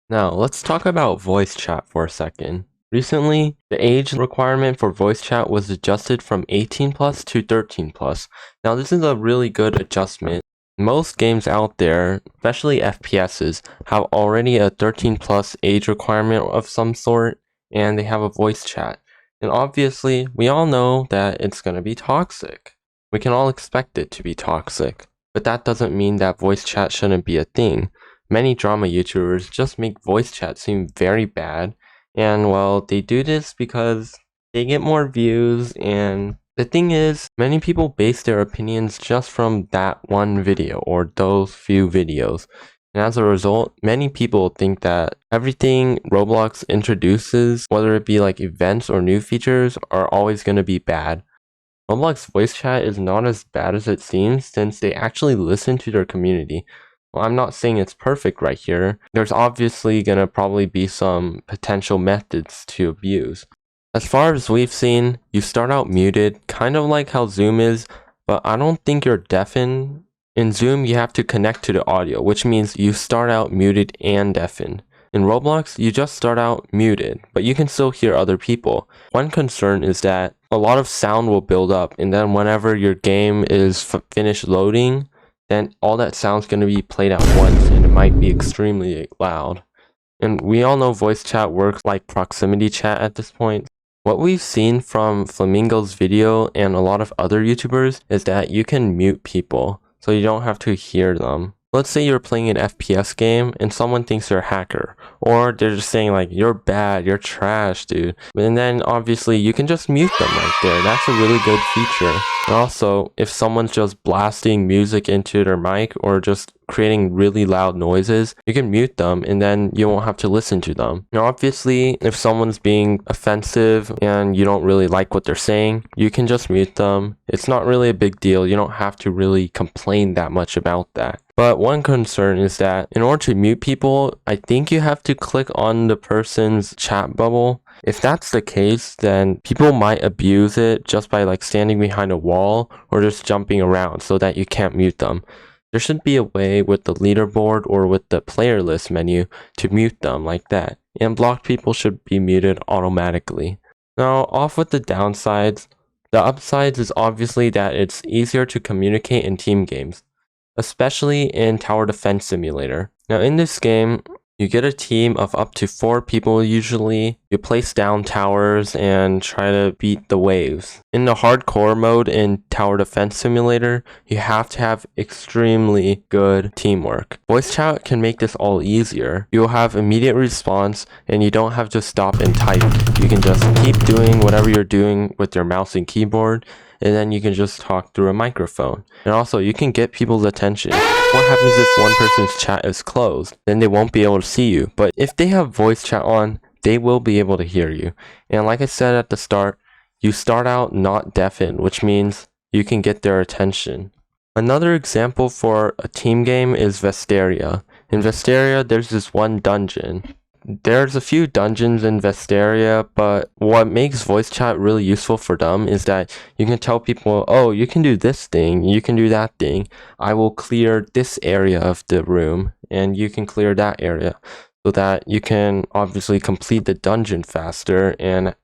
Now, let's talk about voice chat for a second. Recently, the age requirement for voice chat was adjusted from 18 plus to 13 plus. Now, this is a really good adjustment. Most games out there, especially FPSs, have already a 13 plus age requirement of some sort, and they have a voice chat. And obviously, we all know that it's going to be toxic. We can all expect it to be toxic. But that doesn't mean that voice chat shouldn't be a thing. Many drama YouTubers just make voice chat seem very bad, and well, they do this because they get more views, and the thing is, many people base their opinions just from that one video or those few videos. And as a result, many people think that everything Roblox introduces, whether it be like events or new features, are always going to be bad. Roblox voice chat is not as bad as it seems since they actually listen to their community. Well, I'm not saying it's perfect right here. There's obviously gonna probably be some potential methods to abuse. As far as we've seen, you start out muted, kind of like how Zoom is, but I don't think you're deafened. In Zoom, you have to connect to the audio, which means you start out muted and deafened. In Roblox, you just start out muted, but you can still hear other people. One concern is that a lot of sound will build up, and then whenever your game is finished loading, then all that sound's going to be played at once, and it might be extremely loud. And we all know voice chat works like proximity chat at this point. What we've seen from Flamingo's video and a lot of other YouTubers is that you can mute people, so you don't have to hear them. Let's say you're playing an FPS game and someone thinks you're a hacker, or they're just saying like, you're bad, you're trash, dude. And then obviously you can just mute them right there. That's a really good feature. And also, if someone's just blasting music into their mic or just creating really loud noises, you can mute them and then you won't have to listen to them. Now, obviously, if someone's being offensive and you don't really like what they're saying, you can just mute them. It's not really a big deal. You don't have to really complain that much about that. But one concern is that in order to mute people, I think you have to click on the person's chat bubble. If that's the case, then people might abuse it just by like standing behind a wall or just jumping around so that you can't mute them. There should be a way with the leaderboard or with the player list menu to mute them like that, and blocked people should be muted automatically. Now, off with the downsides. The upsides is obviously that it's easier to communicate in team games, especially in Tower Defense Simulator. Now, in this game, you get a team of up to 4 people usually. You place down towers and try to beat the waves. In the hardcore mode in Tower Defense Simulator, you have to have extremely good teamwork. Voice chat can make this all easier. You'll have immediate response and you don't have to stop and type. You can just keep doing whatever you're doing with your mouse and keyboard, and then you can just talk through a microphone. And also, you can get people's attention. What happens if one person's chat is closed? Then they won't be able to see you. But if they have voice chat on, they will be able to hear you. And like I said at the start, you start out not deafened, which means you can get their attention. Another example for a team game is Vesteria. In Vesteria, there's this one dungeon. There's a few dungeons in Vesteria, but what makes voice chat really useful for them is that you can tell people, oh, you can do this thing, you can do that thing. I will clear this area of the room, and you can clear that area, so that you can obviously complete the dungeon faster and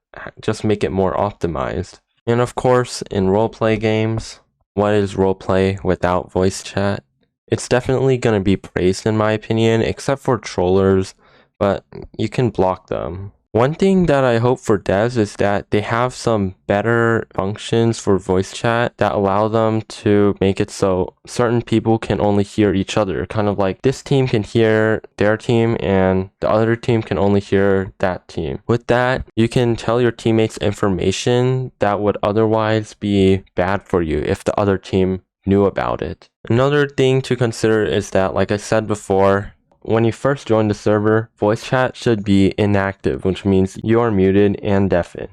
just make it more optimized. And of course, in roleplay games, what is roleplay without voice chat? It's definitely going to be praised in my opinion, except for trollers, but you can block them. One thing that I hope for devs is that they have some better functions for voice chat that allow them to make it so certain people can only hear each other. Kind of like this team can hear their team and the other team can only hear that team. With that, you can tell your teammates information that would otherwise be bad for you if the other team knew about it. Another thing to consider is that, like I said before, when you first join the server, voice chat should be inactive, which means you are muted and deafened.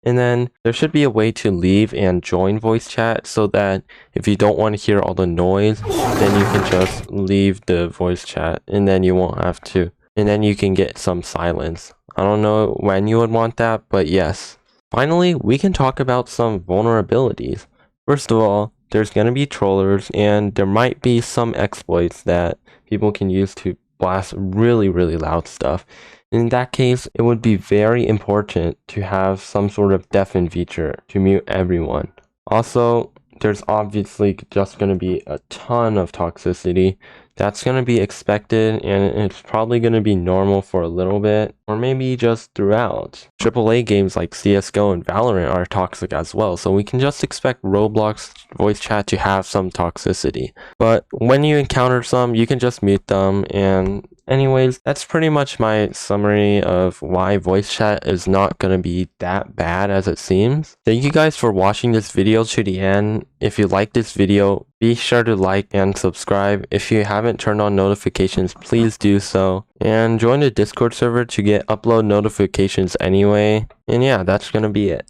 And then there should be a way to leave and join voice chat so that if you don't want to hear all the noise, then you can just leave the voice chat and then you won't have to. And then you can get some silence. I don't know when you would want that, but yes. Finally, we can talk about some vulnerabilities. First of all, there's going to be trollers and there might be some exploits that people can use to blast really, really loud stuff. In that case, it would be very important to have some sort of deafen feature to mute everyone. Also, there's obviously just going to be a ton of toxicity. That's going to be expected, and it's probably going to be normal for a little bit, or maybe just throughout. AAA games like CSGO and Valorant are toxic as well, so we can just expect Roblox voice chat to have some toxicity. But when you encounter some, you can just mute them, and anyways, that's pretty much my summary of why voice chat is not going to be that bad as it seems. Thank you guys for watching this video to the end. If you like this video, be sure to like and subscribe. If you haven't turned on notifications, please do so. And join the Discord server to get upload notifications anyway. And yeah, that's going to be it.